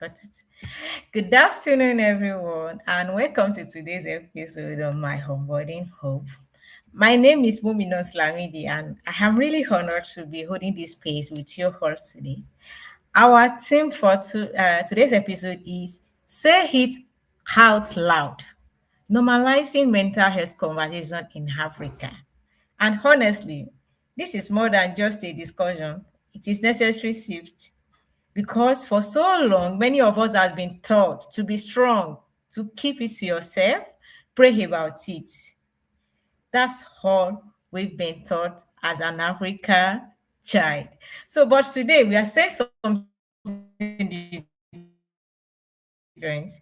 But good afternoon, everyone, and welcome to today's episode of My Onboarding Hope. My name is Mumino Slamidi, and I am really honored to be holding this space with you all today. Our theme for today's episode is Say It Out Loud, Normalizing Mental Health Conversation in Africa. And honestly, this is more than just a discussion. It is necessary shift because for so long, many of us has been taught to be strong, to keep it to yourself, pray about it. That's all we've been taught as an African child. So, but today we are saying something different,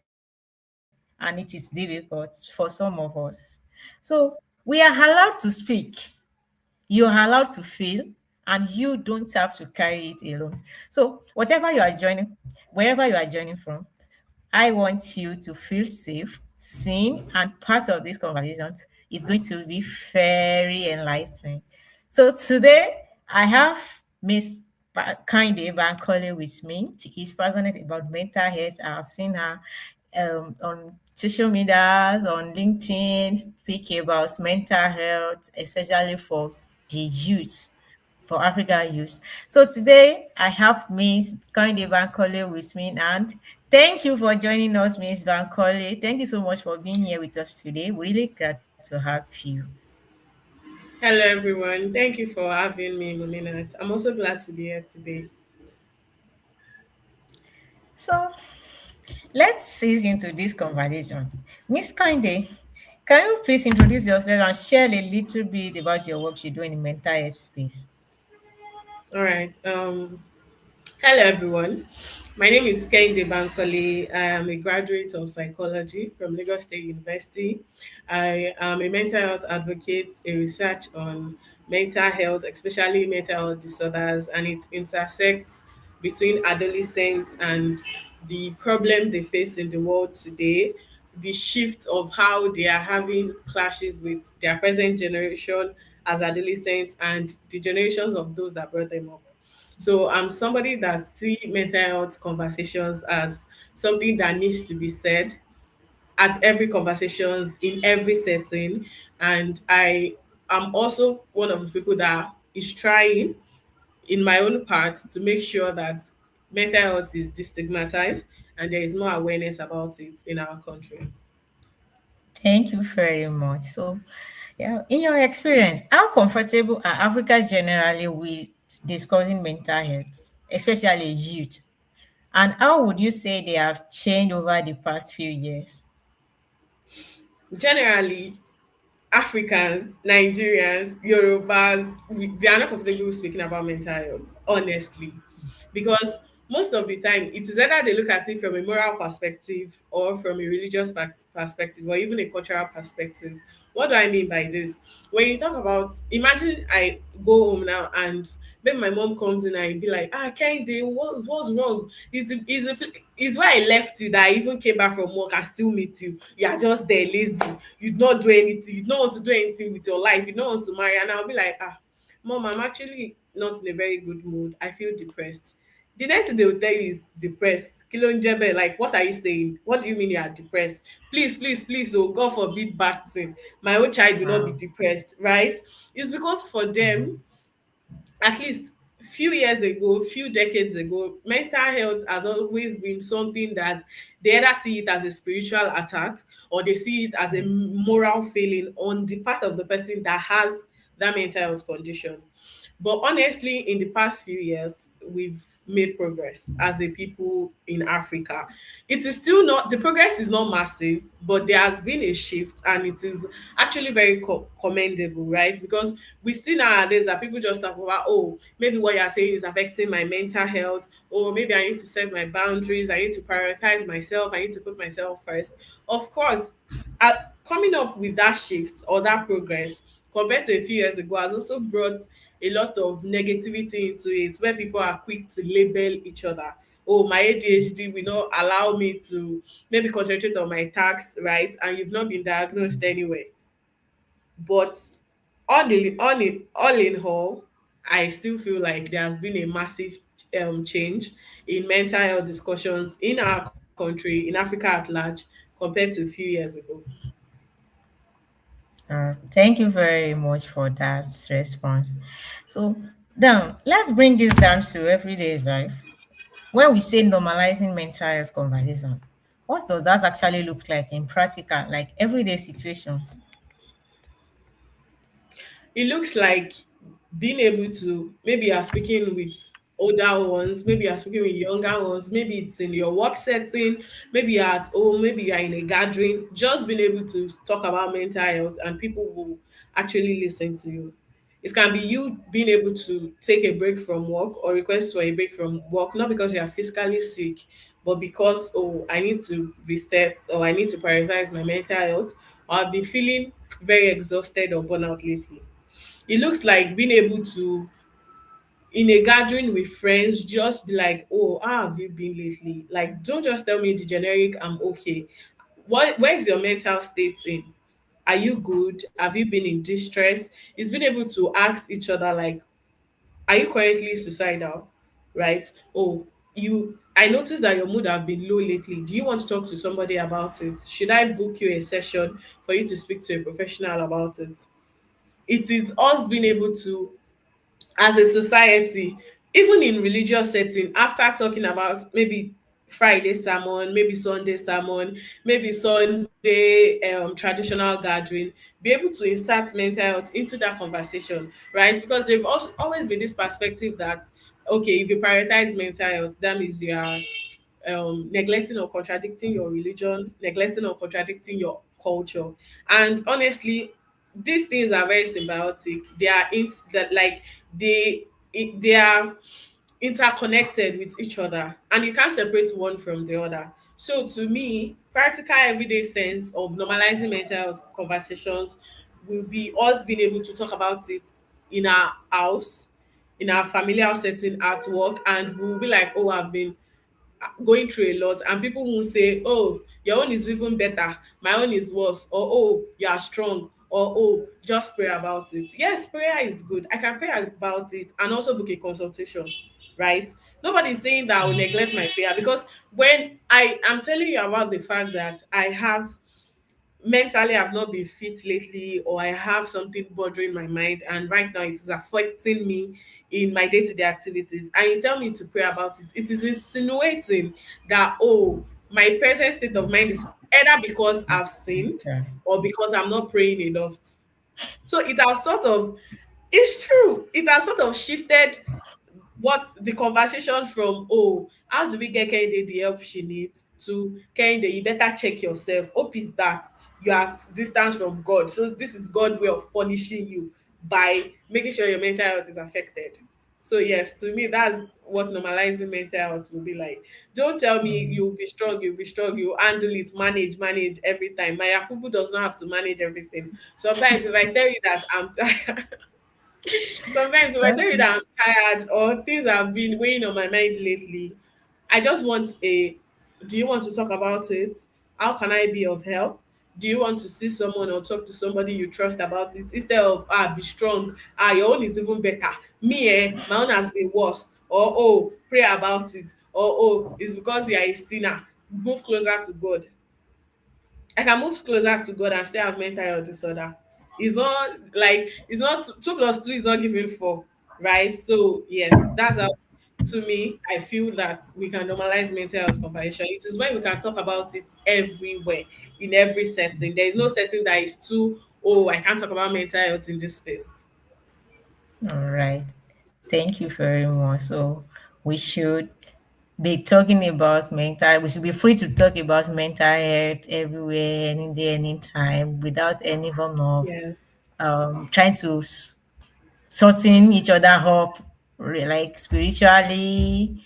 and it is difficult for some of us. So, we are allowed to speak, you are allowed to feel, and you don't have to carry it alone. So, wherever you are joining from, I want you to feel safe, seen, and part of this conversation is going to be very enlightening. So today I have Miss Kinde Bankole with me. She is passionate about mental health. I've seen her on social medias, on LinkedIn, speak about mental health, especially for the youth, for African youth. So today I have Miss Kinde Bankole with me, and thank you for joining us, Miss Bankole. Thank you so much for being here with us today. We're really glad to have you. Hello, everyone. Thank you for having me, Muminat. I'm also glad to be here today. So let's seize into this conversation. Miss Kinde, can you please introduce yourself and share a little bit about your work you do in the mental health space? All right. Hello, everyone. My name is Kehinde Bankole. I am a graduate of psychology from Lagos State University. I am a mental health advocate, a research on mental health, especially mental health disorders, and it intersects between adolescents and the problem they face in the world today, the shift of how they are having clashes with their present generation as adolescents and the generations of those that brought them up. So I'm somebody that see mental health conversations as something that needs to be said at every conversations in every setting. And I am also one of the people that is trying in my own part to make sure that mental health is destigmatized and there is more awareness about it in our country. Thank you very much. So, yeah, in your experience, how comfortable are Africans generally with discussing mental health, especially youth? And how would you say they have changed over the past few years? Generally, Africans, Nigerians, Yorubas, they are not comfortable speaking about mental health, honestly. Because most of the time, it is either they look at it from a moral perspective or from a religious perspective or even a cultural perspective. What do I mean by this? When you talk about, imagine I go home now and then my mom comes in and be like, Kende, what's wrong? Is where I left you that I even came back from work and still meet you. You are just there lazy. You don't do anything. You don't want to do anything with your life. You don't want to marry. And I'll be like, mom, I'm actually not in a very good mood. I feel depressed. The next thing they will tell you is depressed. Kilo njebe, like, what are you saying? What do you mean you are depressed? Please, please, please, oh, God forbid bad thing. My own child will not be Wow. depressed, right? It's because for them, at least few years ago, few decades ago, mental health has always been something that they either see it as a spiritual attack or they see it as a moral failing on the part of the person that has that mental health condition. But honestly, in the past few years, we've made progress as a people in Africa. It is still not, the progress is not massive, but there has been a shift and it is actually very commendable, right? Because we see nowadays that people just talk about, oh, maybe what you're saying is affecting my mental health, or maybe I need to set my boundaries, I need to prioritize myself, I need to put myself first. Of course, coming up with that shift or that progress compared to a few years ago has also brought a lot of negativity into it where people are quick to label each other. Oh, my ADHD will not allow me to maybe concentrate on my tasks, right? And you've not been diagnosed anyway. But all in all, I still feel like there has been a massive change in mental health discussions in our country, in Africa at large, compared to a few years ago. Thank you very much for that response. So, now let's bring this down to everyday life. When we say normalizing mental health conversation, what does that actually look like in practical, like everyday situations? It looks like being able to, maybe you're speaking with older ones, maybe you're speaking with younger ones, maybe it's in your work setting, maybe you're at home, maybe you're in a gathering, just being able to talk about mental health and people will actually listen to you. It can be you being able to take a break from work or request for a break from work, not because you are physically sick, but because, oh, I need to reset or I need to prioritize my mental health, or I've been feeling very exhausted or burnout lately. It looks like being able to, in a gathering with friends, just be like, oh, how have you been lately? Like, don't just tell me the generic I'm okay. Where's your mental state in? Are you good? Have you been in distress? It's being able to ask each other, like, are you currently suicidal? Right? Oh, you, I noticed that your mood have been low lately. Do you want to talk to somebody about it? Should I book you a session for you to speak to a professional about it? It is us being able to, as a society, even in religious setting, after talking about maybe Friday sermon, maybe Sunday sermon, maybe Sunday traditional gathering, be able to insert mental health into that conversation, right? Because they've also always been this perspective that, okay, if you prioritize mental health, that means you are neglecting or contradicting your religion, neglecting or contradicting your culture. And honestly, these things are very symbiotic. They are in that, like, they are interconnected with each other, and you can't separate one from the other. So to me, practical everyday sense of normalizing mental health conversations will be us being able to talk about it in our house, in our familiar setting, at work, and we'll be like, oh, I've been going through a lot, and people will say, oh, your own is even better, my own is worse, or oh, you are strong, or oh, just pray about it. Yes, prayer is good. I can pray about it and also book a consultation, right? Nobody is saying that I will neglect my prayer, because when I am telling you about the fact that I have mentally, I've not been fit lately, or I have something bothering my mind, and right now it is affecting me in my day-to-day activities, and you tell me to pray about it, it is insinuating that, oh, my present state of mind is either because I've sinned Yeah. or because I'm not praying enough. So it has sort of, it's true, it has sort of shifted what the conversation from, oh, how do we get Kehinde the help she needs, to Kehinde, you better check yourself. Hope is that you have distance from God. So this is God's way of punishing you by making sure your mental health is affected. So yes, to me, that's what normalizing mental health will be like. Don't tell me you'll be strong, you handle it, manage every time. My Yakubu does not have to manage everything. Sometimes if I tell you that I'm tired, sometimes if I tell you Okay. that I'm tired or things have been weighing on my mind lately, I just want a, do you want to talk about it? How can I be of help? Do you want to see someone or talk to somebody you trust about it? Instead of, be strong, your own is even better. Me, my own has been worse. Or, oh, pray about it. Or, oh, it's because you are a sinner. Move closer to God. I can move closer to God and still have mental health disorder. It's not like, it's not two plus two is not giving four, right? So yes, that's how, to me, I feel that we can normalize mental health conversation. It is when we can talk about it everywhere, in every setting. There is no setting that is too, oh, I can't talk about mental health in this space. All right. Thank you very much. So we should be talking about mental, we should be free to talk about mental health everywhere, any day, anytime, without any form of Yes. trying to sorting each other up, like spiritually,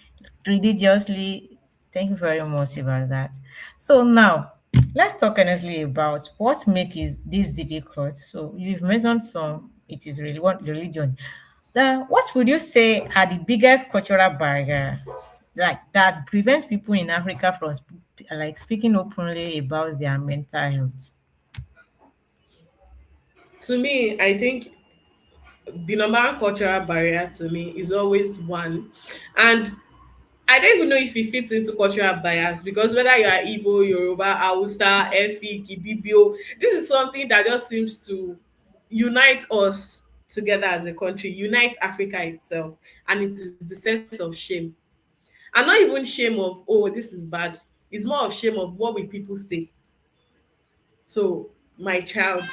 religiously. Thank you very much about that. So now, let's talk honestly about what makes this difficult. So you've mentioned some. It is really one religion. What would you say are the biggest cultural barriers, like that prevents people in Africa from like speaking openly about their mental health? To me, I think the number one cultural barrier to me is always one. And I don't even know if it fits into cultural bias because whether you are Igbo, Yoruba, Hausa, Efik, Ibibio, this is something that just seems to unite us together as a country, unite Africa itself, and it is the sense of shame. And not even shame of, oh, this is bad. It's more of shame of what will people say. So, my child,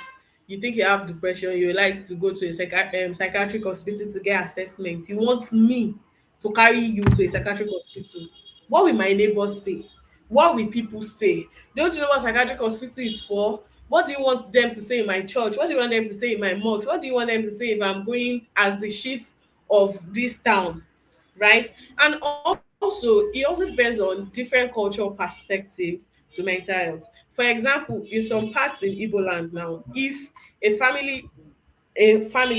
you think you have depression, you like to go to a psychiatric hospital to get assessment. You want me to carry you to a psychiatric hospital. What will my neighbors say? What will people say? Don't you know what psychiatric hospital is for? What do you want them to say in my church? What do you want them to say in my mosque? What do you want them to say if I'm going as the chief of this town? Right? And also, it also depends on different cultural perspective to mental health. For example, in some parts in Igbo land now, if a family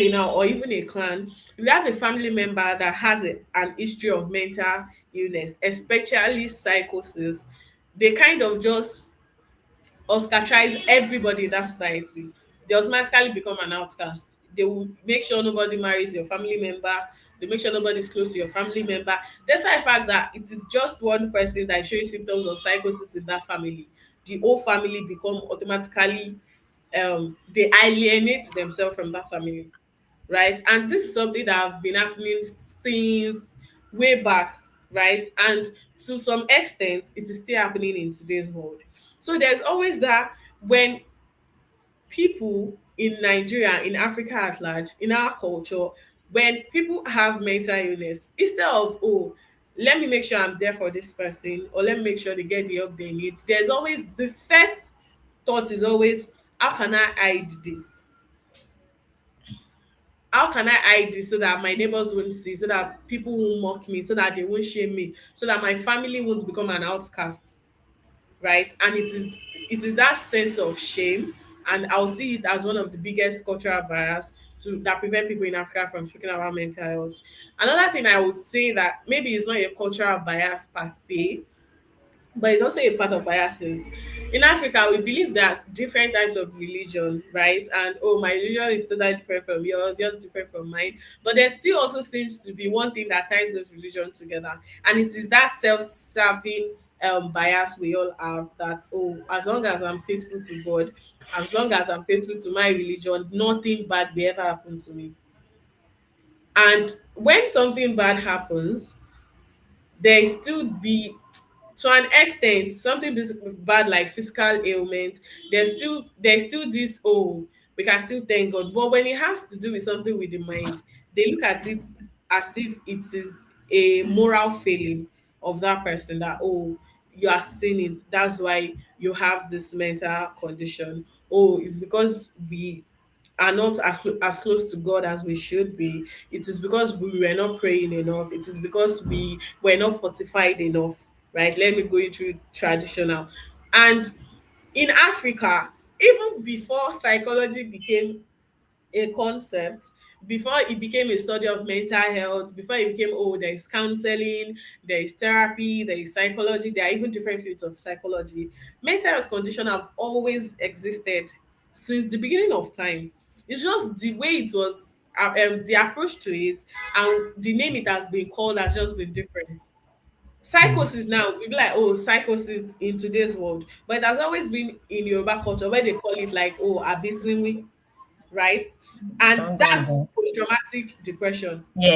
now or even a clan, if you have a family member that has an history of mental illness, especially psychosis, they kind of just ostracize everybody in that society. They automatically become an outcast. They will make sure nobody marries your family member. They make sure nobody is close to your family member. Despite the fact that it is just one person that is showing symptoms of psychosis in that family, the whole family become automatically they alienate themselves from that family, right? And this is something that have been happening since way back, right? And to some extent, it is still happening in today's world. So there's always that when people in Nigeria, in Africa at large, in our culture, when people have mental illness, instead of, oh, let me make sure I'm there for this person, or let me make sure they get the help they need, there's always the first thought is always, how can I hide this? How can I hide this so that my neighbors won't see, so that people won't mock me, so that they won't shame me, so that my family won't become an outcast, right? And it is that sense of shame, and I'll see it as one of the biggest cultural barriers to that prevent people in Africa from speaking about mental health. Another thing I would say that maybe it's not a cultural bias per se, but it's also a part of biases. In Africa, we believe that different types of religion, right? And oh, my religion is totally different from yours is different from mine. But there still also seems to be one thing that ties those religions together, and it is that self-serving bias we all have. That oh, as long as I'm faithful to God, as long as I'm faithful to my religion, nothing bad will ever happen to me. And when something bad happens, there still be to an extent something bad like physical ailment, there's still this, oh, we can still thank God. But when it has to do with something with the mind, they look at it as if it is a moral failing of that person, that oh, you are sinning, that's why you have this mental condition. Oh, it's because we are not as close to God as we should be. It is because we were not praying enough. It is because we were not fortified enough, right? Let me go into traditional. And in Africa, even before psychology became a concept, before it became a study of mental health, before it became, oh, there is counseling, there is therapy, there is psychology, there are even different fields of psychology. Mental health condition have always existed since the beginning of time. It's just the way it was, the approach to it and the name it has been called has just been different. Psychosis now, we be like, oh, psychosis in today's world, but it has always been in Yoruba culture where they call it like, oh, abisinwi, right? And Don't go that's there. post-traumatic depression. Yeah,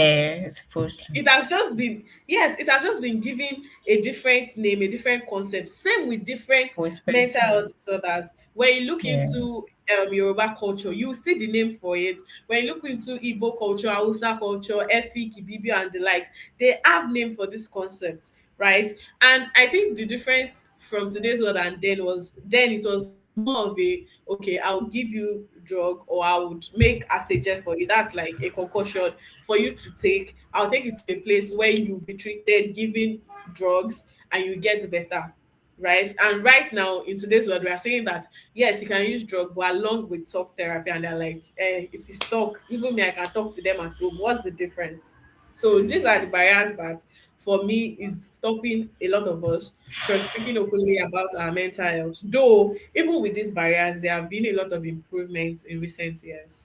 it's supposed to. It has just been, yes, it has just been given a different name, a different concept. Same with different mental Perspective. health disorders. When you look Yeah. into Yoruba culture, you see the name for it. When you look into Igbo culture, Hausa culture, Efik, Ibibio, and the likes, they have name for this concept, right? And I think the difference from today's world and then it was more of a, okay, I'll give you drug, or I would make a suggestion for you. That's like a concussion for you to take. I'll take you to a place where you'll be treated, given drugs, and you get better. Right. And right now in today's world, we are saying that yes, you can use drug, but along with talk therapy. And they're like, if you talk, even me, I can talk to them at home. What's the difference? So these are the barriers that for me is stopping a lot of us from speaking openly about our mental health. Though even with these barriers, there have been a lot of improvements in recent years.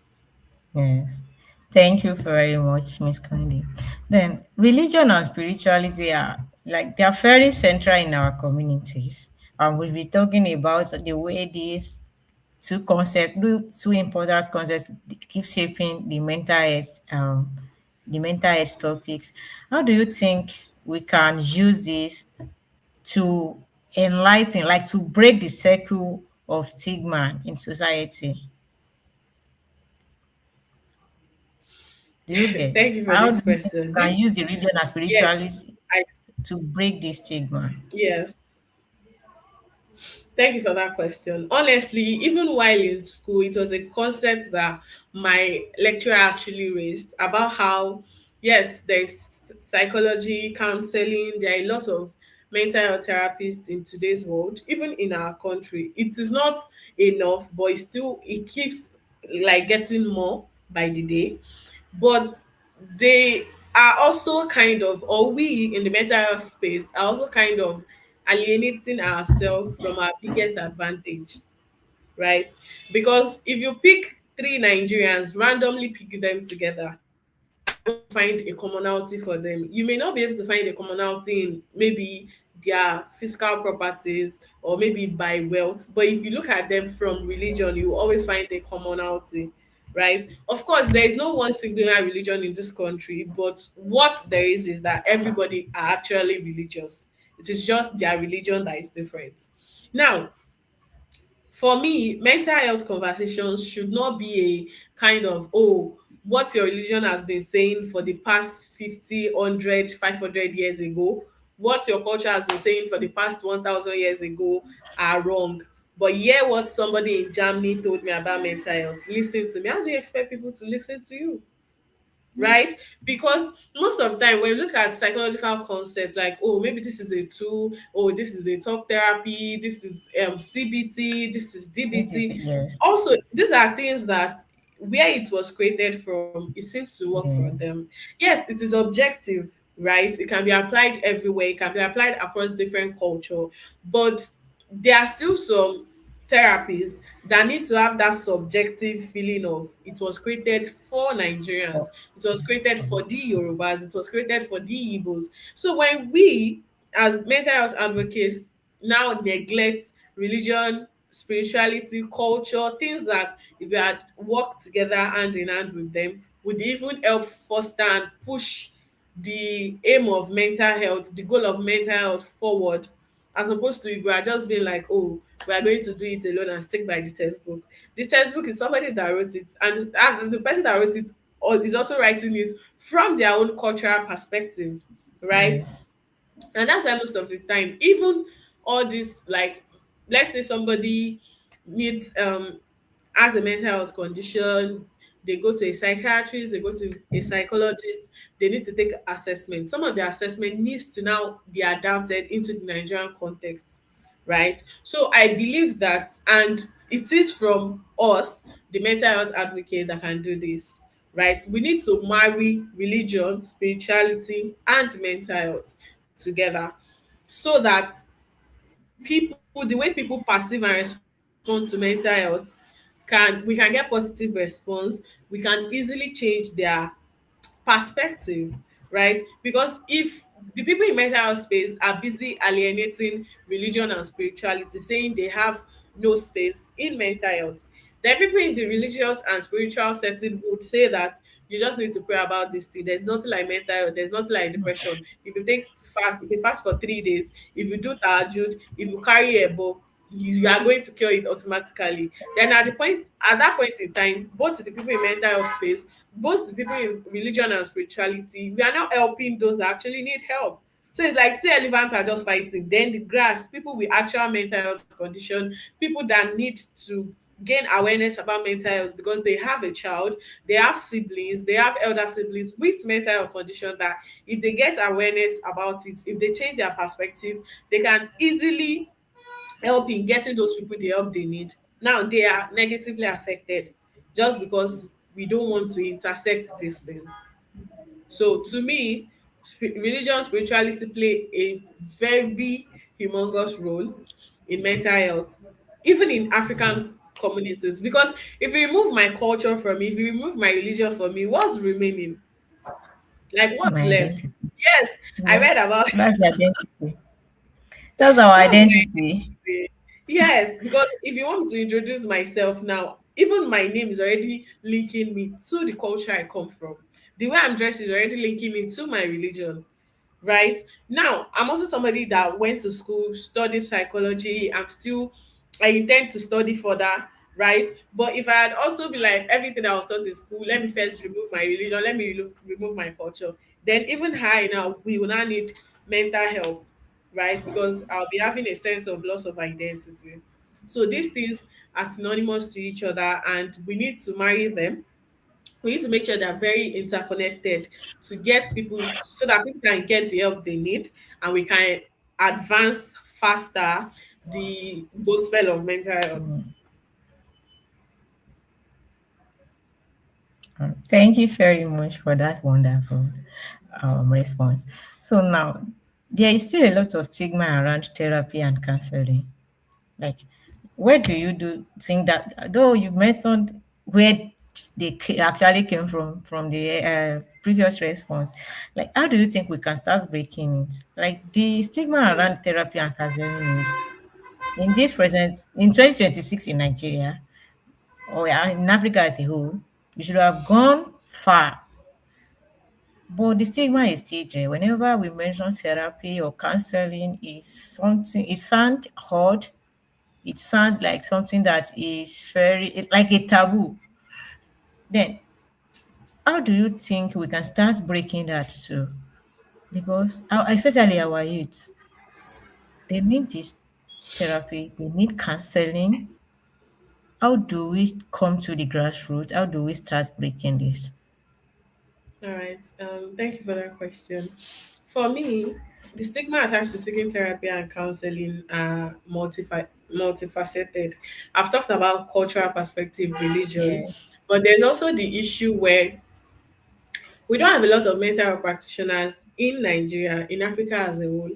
Yes. Thank you very much, Miss Candy. Then religion and spirituality are like they are very central in our communities. And we'll be talking about the way these two important concepts keep shaping the mental health topics. How do you think we can use this to enlighten, like to break the circle of stigma in society? Do you get? Thank you for How this do you think question. we can This, use the religion and yes, spirituality I, to break this stigma? yes. Thank you for that question. Honestly, even while in school, it was a concept that my lecturer actually raised about how, yes, there's psychology, counseling, there are a lot of mental health therapists in today's world, even in our country. It is not enough, but it keeps like getting more by the day. But they are also kind of, or we in the mental health space are also kind of alienating ourselves from our biggest advantage, right? Because if you pick three Nigerians, randomly pick them together, and you want to find a commonality for them, you may not be able to find a commonality in maybe their physical properties or maybe by wealth. But if you look at them from religion, you will always find a commonality, right? Of course, there is no one singular religion in this country, but what there is that everybody are actually religious. It is just their religion that is different. Now, for me, mental health conversations should not be a kind of, oh, what your religion has been saying for the past 50, 100, 500 years ago, what your culture has been saying for the past 1000 years ago are wrong. But hear what somebody in Germany told me about mental health. Listen to me. How do you expect people to listen to you? Right? Because most of the time when you look at psychological concepts like, oh, maybe this is a tool, oh, this is a talk therapy, this is CBT, this is It is, DBT. yes. Also, these are things that where it was created from, it seems to work for Yeah. them. Yes, it is objective, right? It can be applied everywhere, it can be applied across different culture, but there are still some therapies that need to have that subjective feeling of it was created for Nigerians, Oh, it was created for the Yorubas, it was created for the Igbos. So when we as mental health advocates now neglect religion, spirituality, culture, things that if we had worked together hand in hand with them would even help foster and push the aim of mental health, the goal of mental health forward, as opposed to if we are just being like, oh, we are going to do it alone and stick by the textbook. The textbook is somebody that wrote it, and the person that wrote it is also writing it from their own cultural perspective, right? yes. And that's why most of the time, even all this, like, let's say somebody needs has a mental health condition, they go to a psychiatrist, they go to a psychologist, they need to take assessment. Some of the assessment needs to now be adapted into the Nigerian context, right? So I believe that, and it is from us, the mental health advocate, that can do this, right? We need to marry religion, spirituality, and mental health together so that people, the way people perceive and respond to mental health, can we can get positive response, we can easily change their perspective, right? Because if the people in mental health space are busy alienating religion and spirituality, saying they have no space in mental health, then people in the religious and spiritual setting would say that you just need to pray about this thing. There's nothing like mental health, there's nothing like depression. If you take fast, if you fast for 3 days, if you do tahajjud, if you carry a book, you are going to cure it automatically. Then at that point in time, both the people in mental health space, both the people in religion and spirituality, we are now helping those that actually need help. So it's like two elephants are just fighting. Then the grass, people with actual mental health condition, people that need to gain awareness about mental health because they have a child, they have siblings, they have elder siblings with mental health condition, that if they get awareness about it, if they change their perspective, they can easily help in getting those people the help they need. Now they are negatively affected just because we don't want to intersect these things. So to me, religion, spirituality play a very humongous role in mental health, even in African communities. Because if you remove my culture from me, if you remove my religion from me, what's remaining? Like what's My left? identity. Yes, I Yeah. read about That's the identity. That's our that's my identity. identity. Yes, because if you want me to introduce myself now, even my name is already linking me to the culture I come from. The way I'm dressed is already linking me to my religion, right? Now, I'm also somebody that went to school, studied psychology. I intend to study further, right? But if I had also be like everything I was taught in school, let me first remove my religion, let me remove my culture, then even high now, we will now need mental help, right? Because I'll be having a sense of loss of identity. So these things are synonymous to each other, and we need to marry them. We need to make sure they're very interconnected to get people so that people can get the help they need, and we can advance faster the gospel of mental health. Thank you very much for that wonderful response. So now, there is still a lot of stigma around therapy and counseling. Like, where do you do think that, though you mentioned where actually came from the previous response, like, how do you think we can start breaking it? Like, the stigma around therapy and counseling is in this present in 2026 in Nigeria or in Africa as a whole, you should have gone far. But the stigma is still there. Whenever we mention therapy or counseling, is something it sounds odd. It sounds like something that is like a taboo. Then, how do you think we can start breaking that too? Because especially our youth, they need this therapy, they need counseling. How do we come to the grassroots? How do we start breaking this? All right. Thank you for that question. For me, the stigma attached to seeking therapy and counseling are multifaceted. I've talked about cultural perspective, religion, Yeah. but there's also the issue where we don't have a lot of mental health practitioners in Nigeria, in Africa as a whole.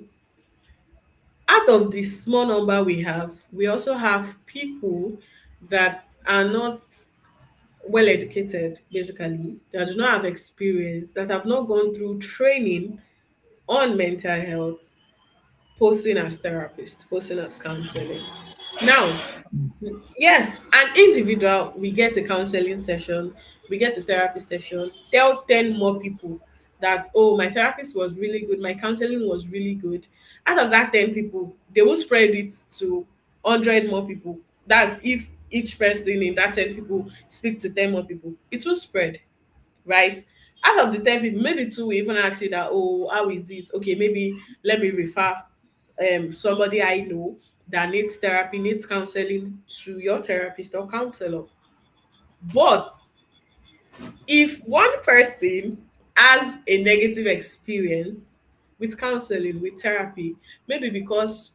Out of the small number we have, we also have people that are not well educated, basically, that do not have experience, that have not gone through training on mental health, posting as therapist, posting as counseling. Now, yes, an individual, we get a counseling session, we get a therapy session, tell 10 more people that, oh, my therapist was really good, my counseling was really good. Out of that 10 people, they will spread it to 100 more people. That's if each person in that 10 people speak to 10 more people, it will spread, right? Out of the 10 people, maybe two will even ask you that, oh, how is it? Okay, maybe let me refer somebody I know that needs therapy, needs counseling to your therapist or counselor. But if one person has a negative experience with counseling, with therapy, maybe because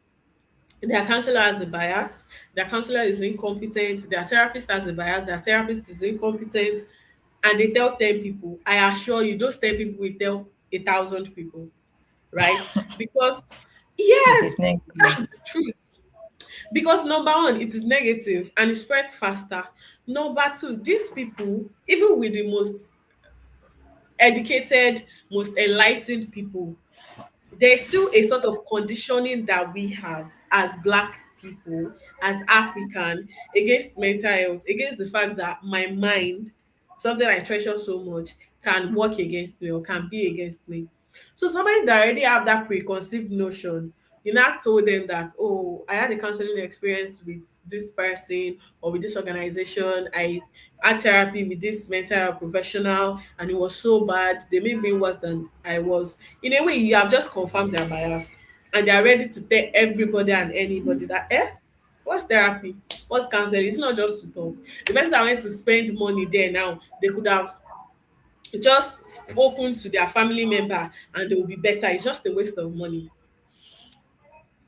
their counselor has a bias, their counselor is incompetent, their therapist has a bias, their therapist is incompetent, and they tell 10 people, I assure you, those 10 people will tell 1,000 people, right? Because, It yes, is negative. that's the truth. Because number one, it is negative and it spreads faster. Number two, these people, even with the most educated, most enlightened people, there's still a sort of conditioning that we have as black people, as African, against mental health, against the fact that my mind, something I treasure so much, can work against me or can be against me. So somebody that already have that preconceived notion, you now told them that, oh, I had a counseling experience with this person or with this organization. I had therapy with this mental health professional and it was so bad. They made me worse than I was. In a way, you have just confirmed their bias and they are ready to tell everybody and anybody that, what's therapy? What's counseling? It's not just to talk. The person that went to spend money there now, they could have just spoken to their family member and they will be better. It's just a waste of money.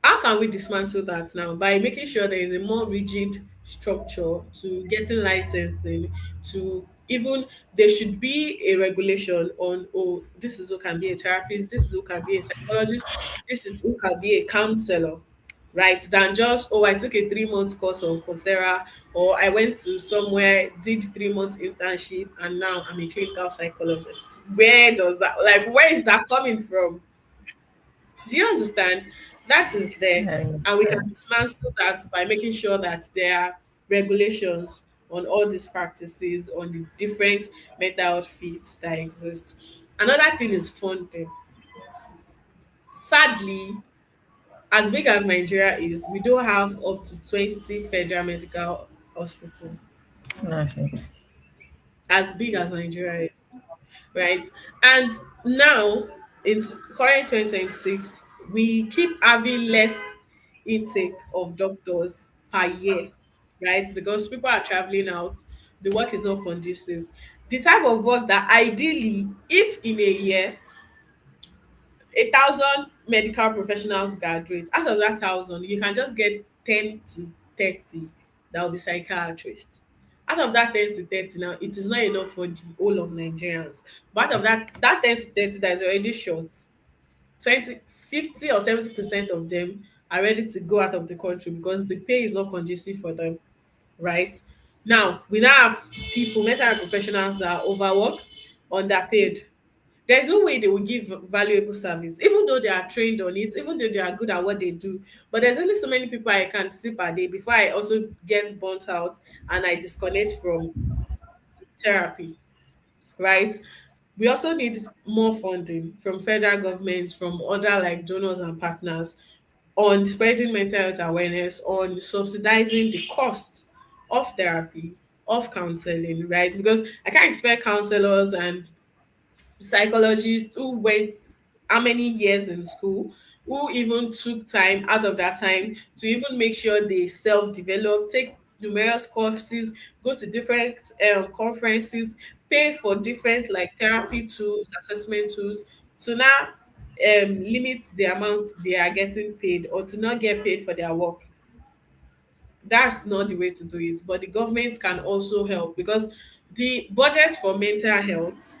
How can we dismantle that now? By making sure there is a more rigid structure to getting licensing, to even there should be a regulation on, oh, this is who can be a therapist, this is who can be a psychologist, this is who can be a counselor. right? Than just, oh, I took a 3 month course on Coursera, or I went to somewhere, did 3 months internship, and now I'm a clinical psychologist. Where does that, like, where is that coming from? Do you understand? That is there. And And we can dismantle that by making sure that there are regulations on all these practices, on the different mental health fields that exist. Another thing is funding. Sadly, as big as Nigeria is, we don't have up to 20 federal medical hospitals. that's it. As big as Nigeria is, right? And now, in current 2026, we keep having less intake of doctors per year, right? Because people are traveling out, the work is not conducive. The type of work that ideally, if in a year 1,000 medical professionals graduate, out of that 1,000, you can just get 10 to 30 that will be psychiatrists. Out of that 10 to 30 now, it is not enough for the whole of Nigerians. But out of that 10 to 30 that is already short, 20, 50 or 70% of them are ready to go out of the country because the pay is not conducive for them, right? Now, we now have people, mental health professionals that are overworked, underpaid. There's no way they will give valuable service, even though they are trained on it, even though they are good at what they do. But there's only so many people I can see per day before I also get burnt out and I disconnect from therapy, right? We also need more funding from federal governments, from other like donors and partners on spreading mental health awareness, on subsidizing the cost of therapy, of counseling, right? Because I can't expect counselors and psychologists who went how many years in school, who even took time out of that time to even make sure they self-develop, take numerous courses, go to different conferences, pay for different like therapy tools, assessment tools, to now limit the amount they are getting paid or to not get paid for their work. That's not the way to do it. But the government can also help because the budget for mental health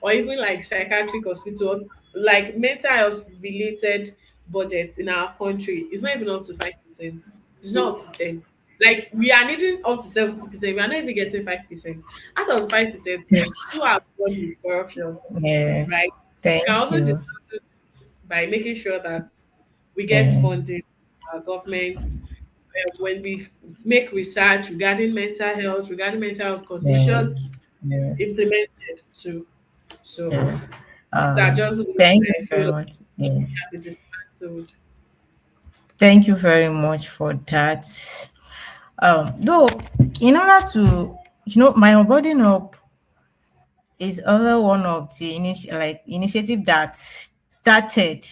or even like psychiatric hospital, like mental health related budget in our country is not even up to 5%. It's not up to 10. Like we are needing up to 70%. We are not even getting 5%. Out of 5%, two are born with corruption, Yes. right? We can Thank also you. dismantle this by making sure that we get Yes. funding from our government when we make research regarding mental health condition, Yes. Yes. implemented too. So Yes. these are just ways Thank that you I feel very like much. Yes. can be dismantled. Thank you very much for that. Though, in order to, my onboarding up is other one of the initiative that started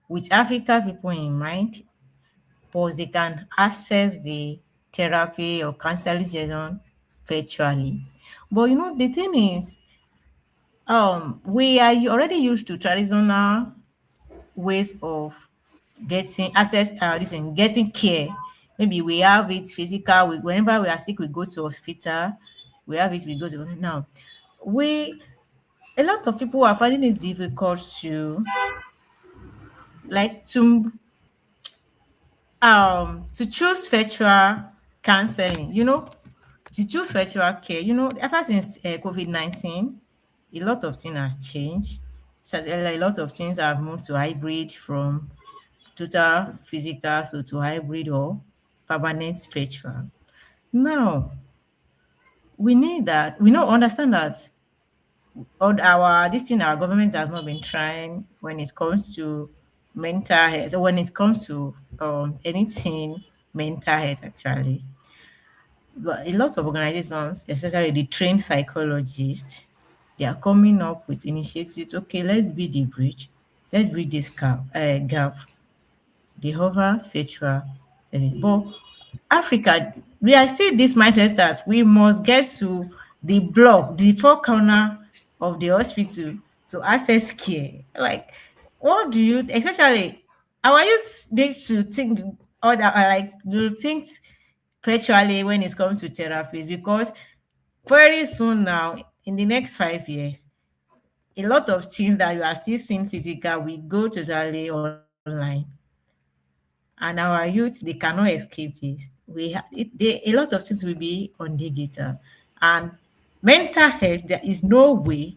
with Africa people in mind, because they can access the therapy or counseling session virtually. But the thing is, we are already used to traditional ways of getting access, getting care. Maybe we have it physical. Whenever we are sick, we go to hospital. We have it. We go to now. We A lot of people are finding it difficult to to choose virtual counseling. To choose virtual care. Ever since COVID-19, a lot of things has changed. So a lot of things have moved to hybrid from total physical to hybrid or permanent virtual. Now, we know understand that all our this thing our government has not been trying when it comes to mental health or when it comes to anything mental health actually. But a lot of organizations, especially the trained psychologists, they are coming up with initiatives. Okay, let's be the bridge. Let's bridge this gap. The hover virtual service. But Africa, we are still this mindset that we must get to the block, the four corner of the hospital to access care. Like, what do you, especially our youth need to think other like do things virtually when it comes to therapies because very soon now, in the next 5 years, a lot of things that you are still seeing physical will go totally online. and our youth, they cannot escape this. A lot of things will be on digital, and mental health. There is no way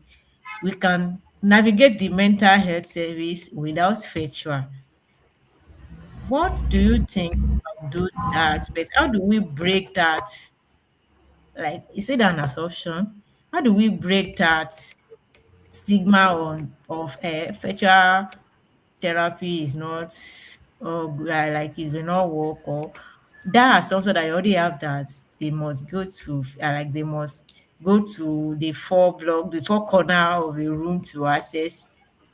we can navigate the mental health service without virtual. What do you think of those aspects? How do we break that? Like, is it an assumption? How do we break that stigma on of virtual therapy is not, or like it will not work, or that assumption that you already have that they must go to like they must go to the the four corner of a room to access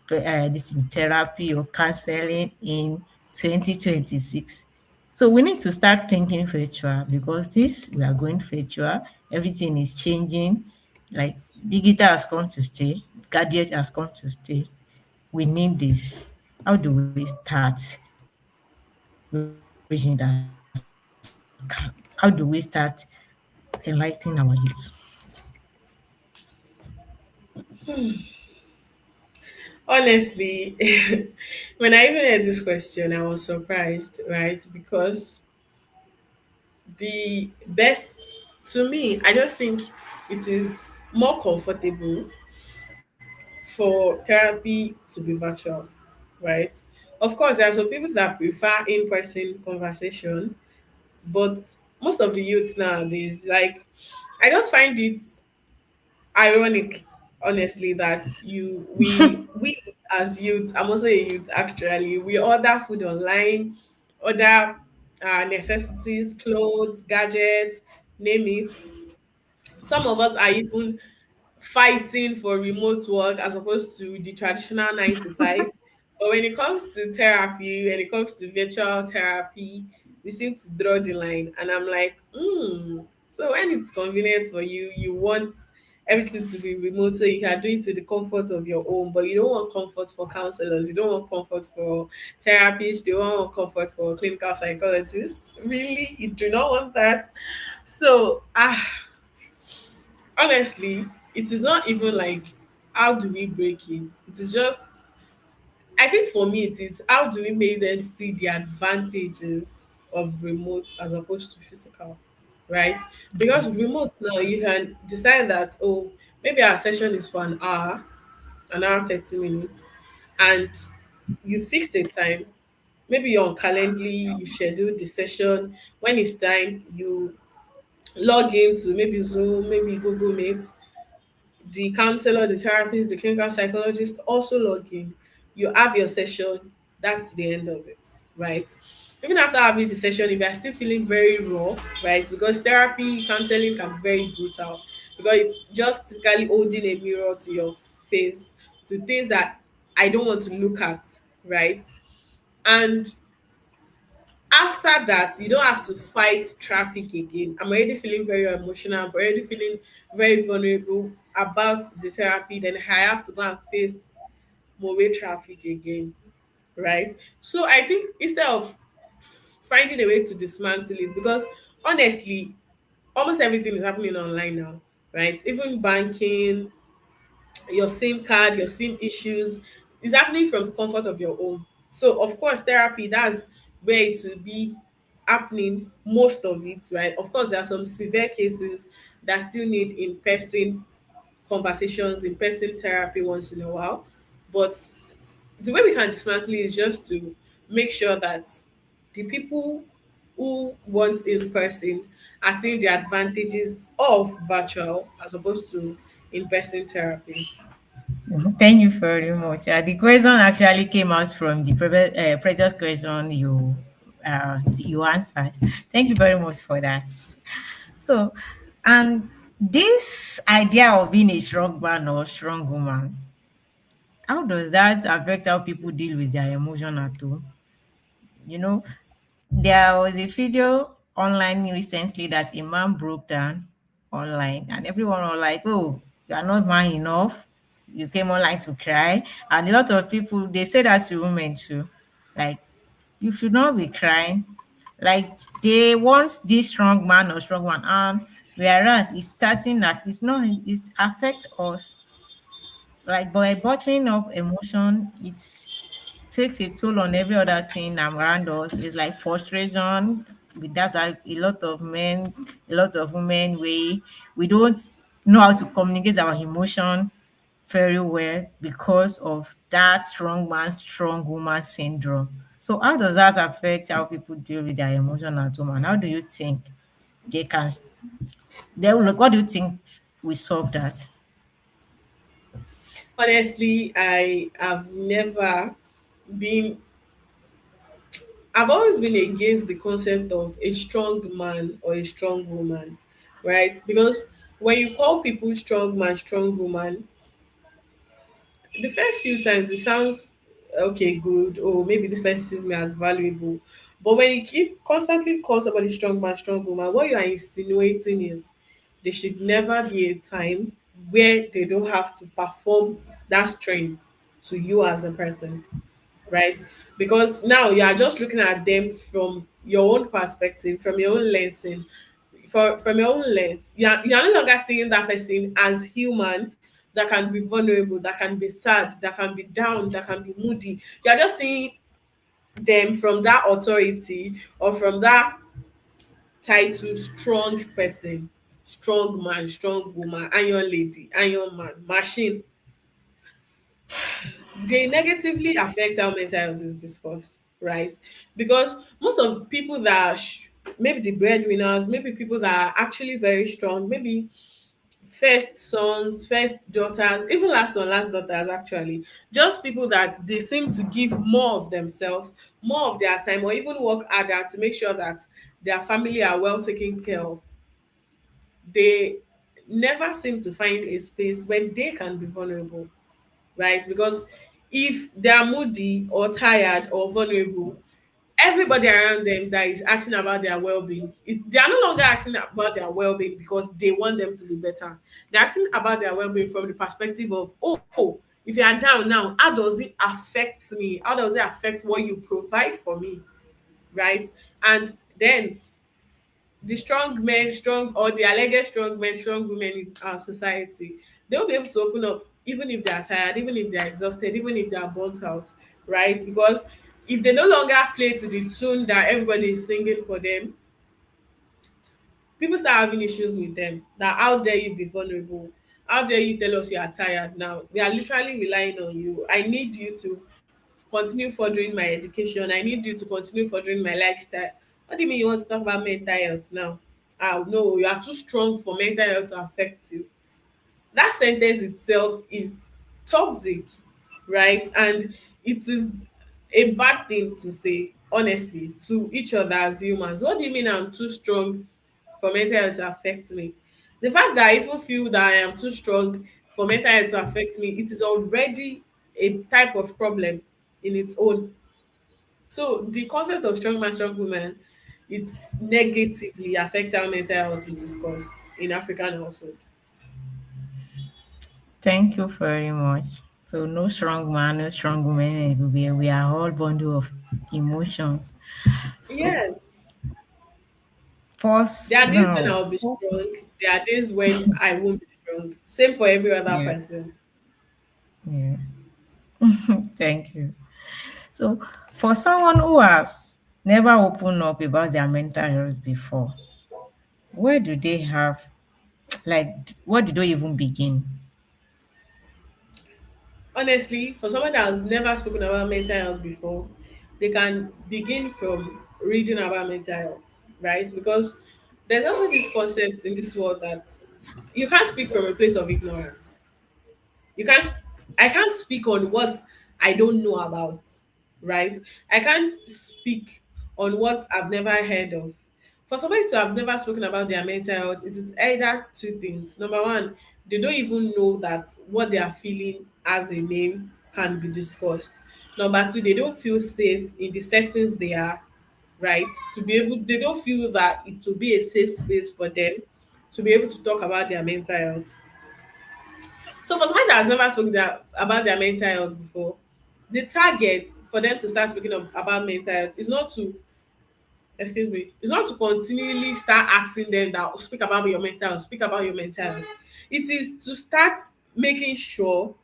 this in therapy or counseling in 2026. So we need to start thinking virtual, because this we are going virtual, everything is changing, like digital has come to stay, gadget has come to stay. We need this. How do we start bridging that gap? How do we start enlightening our youth? Honestly, when I even heard this question, I was surprised, right? Because the best, to me, I just think it is more comfortable for therapy to be virtual, right? Of course, there are some people that prefer in person conversation, but most of the youths nowadays, like, I just find it ironic, honestly, that we as youth, I'm also a youth actually, we order food online, order necessities, clothes, gadgets, name it. Some of us are even fighting for remote work as opposed to the traditional 9 to 5. But when it comes to therapy, when it comes to virtual therapy, we seem to draw the line. And I'm like, so when it's convenient for you, you want everything to be remote so you can do it to the comfort of your home, but you don't want comfort for counselors, you don't want comfort for therapists, you don't want comfort for clinical psychologists. Really? You do not want that? So, honestly, it is not even like how do we break it. It is just, I think for me it is how do we make them see the advantages of remote as opposed to physical, right? Because remote now you can decide that, oh, maybe our session is for an hour 30 minutes, and you fix the time. Maybe you're on Calendly, you schedule the session. When it's time, you log into maybe Zoom, maybe Google Meet. The counselor, the therapist, the clinical psychologist also log in. You have your session, that's the end of it, right? Even after having the session, if you're still feeling very raw, right? Because therapy, counseling can be very brutal, because it's just typically holding a mirror to your face, to things that I don't want to look at, right? And after that, you don't have to fight traffic again. I'm already feeling very emotional. I'm already feeling very vulnerable about the therapy. Then I have to go and face more traffic again, right? So I think instead of finding a way to dismantle it, because honestly, almost everything is happening online now, right? Even banking, your SIM card, your SIM issues is happening from the comfort of your home. So of course, therapy, that's where it will be happening, most of it, right? Of course, there are some severe cases that still need in-person conversations, in-person therapy once in a while. But the way we can dismantle it is just to make sure that the people who want in person are seeing the advantages of virtual as opposed to in-person therapy. Thank you very much. The question actually came out from the previous question you answered. Thank you very much for that. So, and this idea of being a strong man or strong woman, how does that affect how people deal with their emotion at home? You know, there was a video online recently that a man broke down online, and everyone was like, "Oh, you are not man enough. You came online to cry." And a lot of people, they say that to women too. Like, you should not be crying. Like, they want this strong man or strong one. Whereas it's starting that it's not, it affects us. Like, by bottling up emotion, takes a toll on every other thing around us. It's like frustration. That's like a lot of men, a lot of women, we don't know how to communicate our emotion very well because of that strong man, strong woman syndrome. So how does that affect how people deal with their emotion at home? And how do you think they can what do you think we solve that? Honestly, I have never been I've always been against the concept of a strong man or a strong woman, right? Because when you call people strong man, strong woman, the first few times it sounds okay, good, or maybe this person sees me as valuable. But when you keep constantly call somebody strong man, strong woman, what you are insinuating is there should never be a time where they don't have to perform that strength to you as a person, right? Because now you are just looking at them from your own perspective, from your own lensing, from your own lens. You are no longer seeing that person as human that can be vulnerable, that can be sad, that can be down, that can be moody. You are just seeing them from that authority or from that title strong person, strong man, strong woman, iron lady, iron man, machine. They negatively affect how mental health is discussed, right? Because most of people that are maybe the breadwinners, maybe people that are actually very strong, maybe first sons, first daughters, even last son, last daughters, actually, just people that they seem to give more of themselves, more of their time, or even work harder to make sure that their family are well taken care of. They never seem to find a space where they can be vulnerable, right? Because if they are moody or tired or vulnerable, everybody around them that is asking about their well-being, they are no longer asking about their well-being because they want them to be better. They're asking about their well-being from the perspective of, oh, if you are down now, how does it affect me? How does it affect what you provide for me, right? And then the strong men, strong or the alleged strong men, strong women in our society, they'll be able to open up even if they're tired, even if they're exhausted, even if they're burnt out, right? Because if they no longer play to the tune that everybody is singing for them, people start having issues with them. That how dare you be vulnerable? How dare you tell us you are tired now? We are literally relying on you. I need you to continue furthering my education. I need you to continue furthering my lifestyle. What do you mean you want to talk about mental health now? Ah, no, you are too strong for mental health to affect you. That sentence itself is toxic, right? And it is a bad thing to say, honestly, to each other as humans. What do you mean I'm too strong for mental health to affect me? The fact that I even feel that I am too strong for mental health to affect me, it is already a type of problem in its own. So the concept of strong man, strong woman, it's negatively affect how mental health is discussed in African household. Thank you very much. So no strong man, no strong woman everywhere. We are all bundle of emotions. So Yes. first There are days when no. I'll be strong. There are days when I won't be strong. Same for every other Yes, person. yes. Thank you. So for someone who has never opened up about their mental health before, where do they have where do they even begin? Honestly, for someone that has never spoken about mental health before, they can begin from reading about mental health, right? Because there's also this concept in this world that you can't speak from a place of ignorance. You can't I can't speak on what I don't know about, right? I can't speak on what I've never heard of. For somebody to have never spoken about their mental health, it is either two things. Number one, they don't even know that what they are feeling as a name can be discussed. Number two, they don't feel safe in the settings they are, right? To be able they don't feel that it will be a safe space for them to be able to talk about their mental health. So for someone that has never spoken about their mental health before, the target for them to start speaking about mental health is not to, excuse me, is not to continually start asking them that, "Oh, speak about your mental health, speak about your mental health." It is to start making sure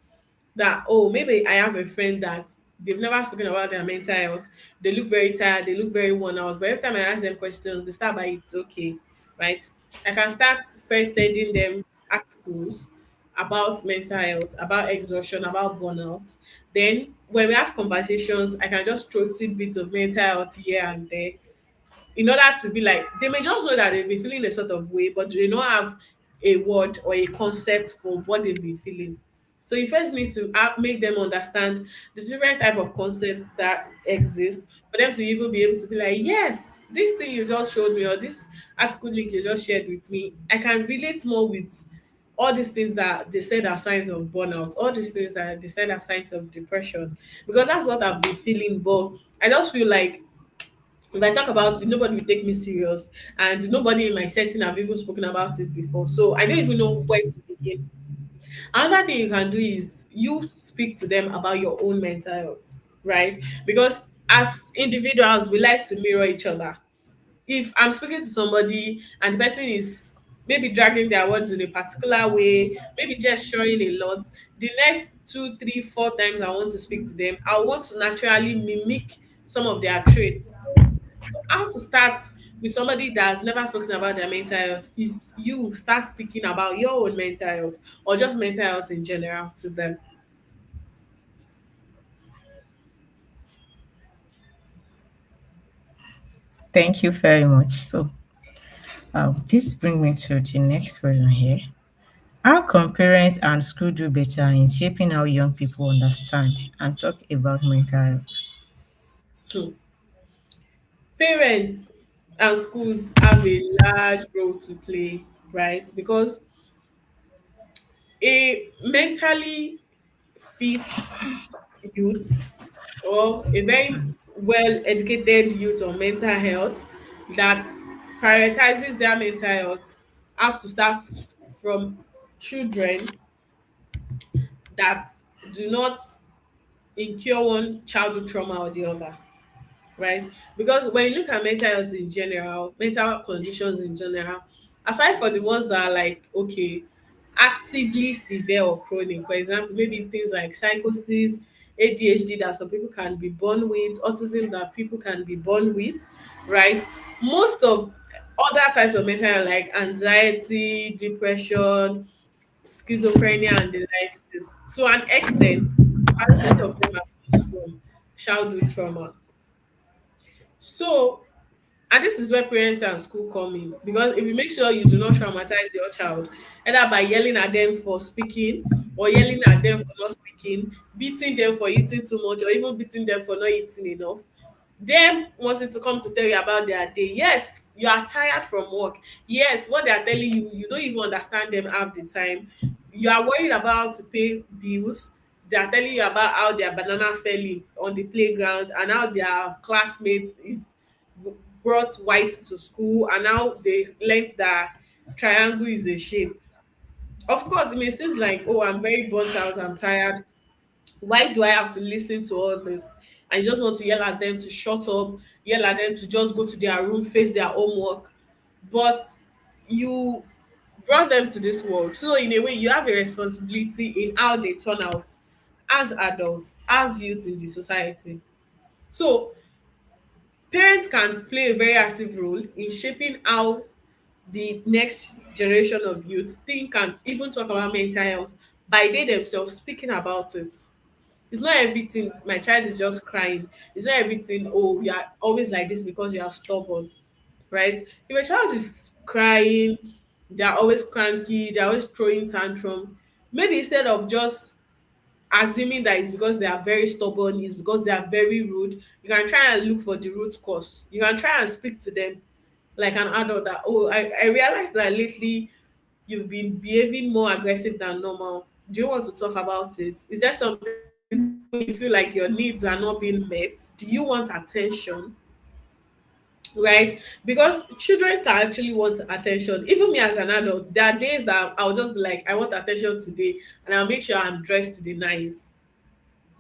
that, oh, maybe I have a friend that They've never spoken about their mental health. They look very tired, they look very worn out. But every time I ask them questions, they start by it's okay, right? I can start first sending them articles about mental health, about exhaustion, about burnout. Then when we have conversations, I can just throw tidbits of mental health here and there in order to be like they may just know that they've been feeling a sort of way, but they don't have a word or a concept for what they've been feeling. So you first need to make them understand the different type of concepts that exist for them to even be able to be like, yes, this thing you just showed me or this article link you just shared with me, I can relate more with all these things that they said are signs of burnout, all these things that they said are signs of depression, because that's what I've been feeling. But I just feel like if I talk about it, nobody will take me serious, and nobody in my setting have even spoken about it before. So I don't even know where to begin. Another thing you can do is you speak to them about your own mental health, right? Because as individuals, we like to mirror each other. If I'm speaking to somebody and the person is maybe dragging their words in a particular way, maybe gesturing a lot, the next two, three, four times I want to speak to them, I want to naturally mimic some of their traits. How to start with somebody that has never spoken about their mental health is you start speaking about your own mental health or just mental health in general to them. Thank you very much. So, this brings me to the next question here. How can parents and school do better in shaping how young people understand and talk about mental health? Hmm. Parents and schools have a large role to play, right? Because a mentally fit youth or a very well educated youth on mental health that prioritizes their mental health have to start from children that do not incur one childhood trauma or the other, right? Because when you look at mental health in general, mental conditions in general, aside for the ones that are like, okay, actively severe or chronic, for example, maybe things like psychosis, ADHD that some people can be born with, autism that people can be born with, right? Most of other types of mental health like anxiety, depression, schizophrenia and the likes is to an extent, majority of them are caused from childhood trauma. So, and this is where parents and school come in, because if you make sure you do not traumatize your child, either by yelling at them for speaking or yelling at them for not speaking, beating them for eating too much, or even beating them for not eating enough, them wanting to come to tell you about their day. Yes, you are tired from work. Yes, what they are telling you, you don't even understand them half the time. You are worried about to pay bills. They are telling you about how their banana fell in on the playground and how their classmate is brought white to school and now they learned that triangle is a shape. Of course, it may seem like, oh, I'm very burnt out, I'm tired. Why do I have to listen to all this? And you just want to yell at them to shut up, yell at them to just go to their room, face their homework. But you brought them to this world. So, in a way, you have a responsibility in how they turn out as adults, as youth in the society. So, parents can play a very active role in shaping how the next generation of youth think and even talk about mental health by they themselves speaking about it. It's not everything my child is just crying. It's not everything, oh, you are always like this because you are stubborn, right? If a child is crying, they're always cranky, they're always throwing tantrum, maybe instead of just assuming that it's because they are very stubborn, it's because they are very rude, you can try and look for the root cause. You can try and speak to them like an adult that, oh, I realized that lately you've been behaving more aggressive than normal. Do you want to talk about it? Is there something you feel like your needs are not being met? Do you want attention? Right? Because children can actually want attention. Even me as an adult, there are days that I'll just be like, I want attention today, and I'll make sure I'm dressed to the nines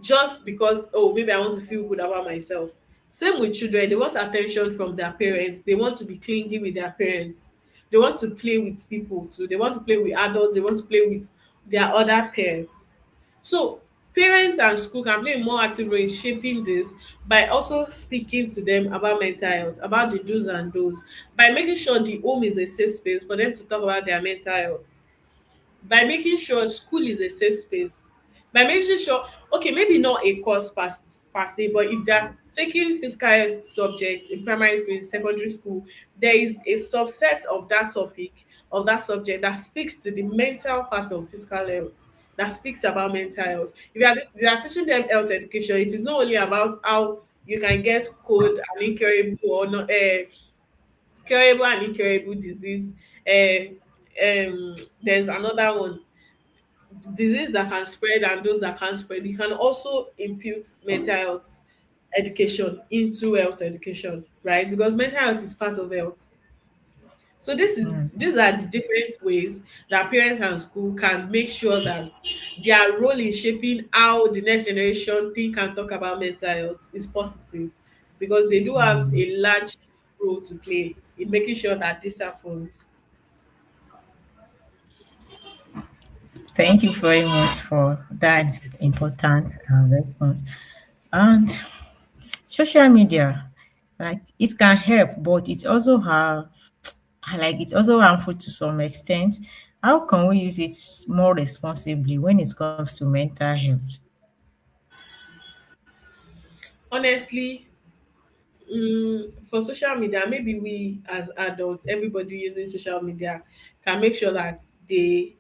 just because, oh, maybe I want to feel good about myself. Same with children, they want attention from their parents, they want to be clingy with their parents, they want to play with people too, they want to play with adults, they want to play with their other peers. So Parents and school can play a more active role in shaping this by also speaking to them about mental health, about the do's and don'ts, by making sure the home is a safe space for them to talk about their mental health, by making sure school is a safe space, by making sure, okay, maybe not a course per se, but if they're taking physical health subjects in primary school, in secondary school, there is a subset of that topic, of that subject, that speaks to the mental part of physical health, that speaks about mental health. If you are teaching them health education, it is not only about how you can get cold and incurable or not, curable and incurable disease. There's another one, disease that can spread and those that can't spread. You can also impute mental health education into health education, right? Because mental health is part of health. So these are the different ways that parents and school can make sure that their role in shaping how the next generation think and talk about mental health is positive, because they do have a large role to play in making sure that this happens. Thank you very much for that important response. And social media, like it can help, but it also have like it's also harmful to some extent. How can we use it more responsibly when it comes to mental health? Honestly, for social media, maybe we as adults, everybody using social media, can make sure that they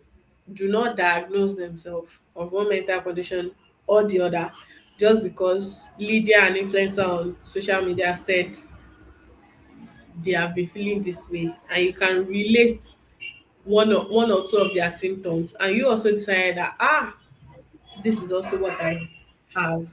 do not diagnose themselves of one mental condition or the other just because Lydia, an influencer on social media, said they have been feeling this way, and you can relate one or two of their symptoms, and you also decide that, this is also what I have,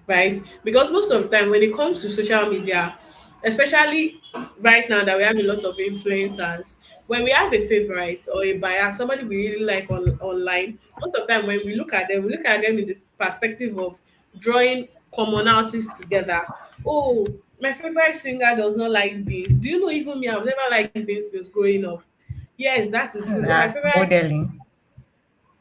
right? Because most of the time, when it comes to social media, especially right now that we have a lot of influencers, when we have a favorite or a buyer, somebody we really like online, most of the time when we look at them in the perspective of drawing commonalities together. Oh, my favorite singer does not like beans. Do you know, even me, I've never liked beans since growing up. Yes, that is good. Or my As favorite, modeling.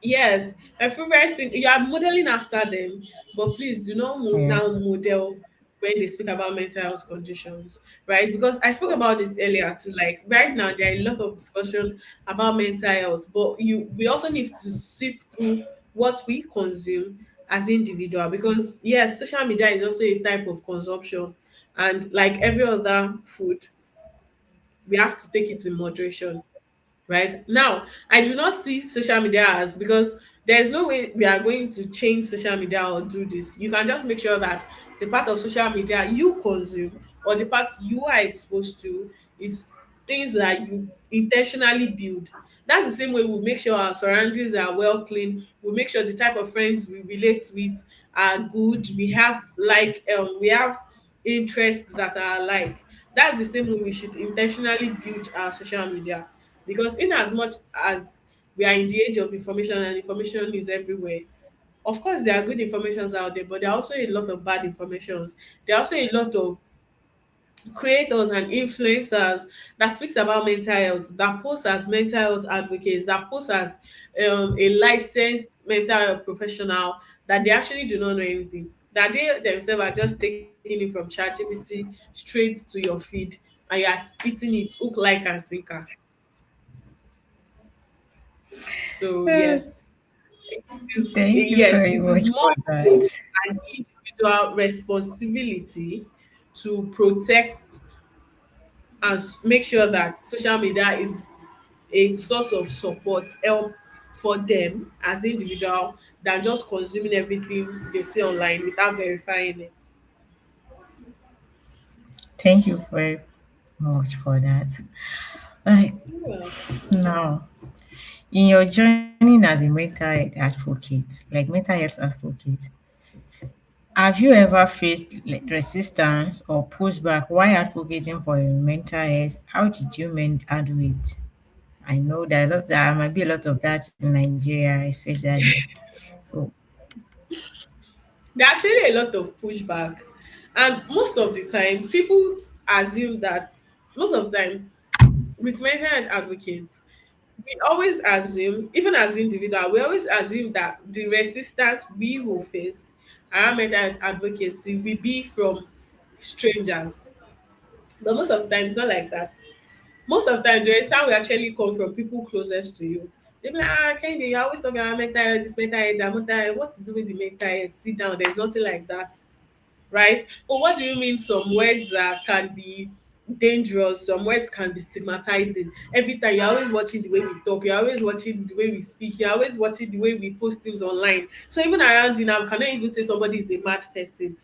yes, my favorite thing, you are modeling after them, but please do not Yeah. now model when they speak about mental health conditions, right? Because I spoke about this earlier too. Like right now, there are a lot of discussion about mental health, but we also need to sift through what we consume as individual, because yes, social media is also a type of consumption, and like every other food, we have to take it in moderation, right? Now, I do not see social media as, because there's no way we are going to change social media or do this. You can just make sure that the part of social media you consume or the part you are exposed to is things that you intentionally build. That's the same way we make sure our surroundings are well clean. We make sure the type of friends we relate with are good. We have interests that are alike. That's the same way we should intentionally build our social media, because in as much as we are in the age of information and information is everywhere, of course there are good informations out there, but there are also a lot of bad informations. There are also a lot of creators and influencers that speaks about mental health, that post as mental health advocates, that post as a licensed mental health professional, that they actually do not know anything, that they themselves are just taking it from ChatGPT straight to your feed, and you are eating it hook, like, and sinker. So yes, Thank you yes, very it is much for more that. of an individual responsibility to protect and make sure that social media is a source of support, help for them as individual, than just consuming everything they see online without verifying it. Thank you very much for that. Like Yeah. now, in your journey as a mental health advocate, like mental health advocate, have you ever faced like, resistance or pushback while advocating for your mental health? How did you handle it? I know there might be a lot of that in Nigeria, especially. So There are actually a lot of pushback, and most of the time, people assume that, most of the time with mental health advocates, we always assume, even as individual, we always assume that the resistance we will face around mental health advocacy will be from strangers. But most of the time, it's not like that. Most of the time, the resistance will actually come from people closest to you. They'll be like, ah, Kende, you always talking about mental health, this mental health, that mental health. What is it with the mental health? Sit down, there's nothing like that, right? But what do you mean some words can be dangerous, some words can be stigmatizing? Every time you're always watching the way we talk, you're always watching the way we speak, you're always watching the way we post things online. So even around you now, we cannot even say somebody is a mad person.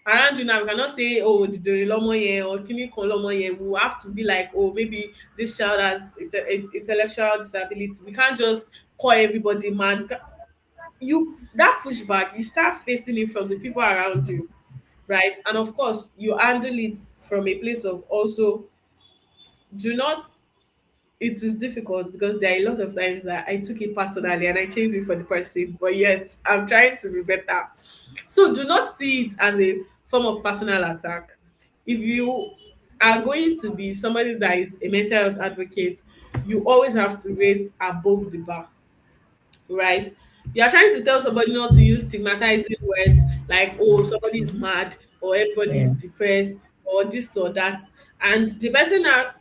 Around you now, we cannot say, oh, dìdòrè lọmọ yẹn or kíní kan lọmọ yẹn. We will have to be like, oh, maybe this child has intellectual disability. We can't just call everybody mad. You that pushback, you start facing it from the people around you, right? And of course, you handle it from a place of also do not. It is difficult because there are a lot of times that I took it personally and I changed it for the person. But yes, I'm trying to be better. So do not see it as a form of personal attack. If you are going to be somebody that is a mental health advocate, you always have to raise above the bar, right? You are trying to tell somebody not to use stigmatizing words like, oh, somebody is mad or everybody is Yes. depressed or this or that. And the person now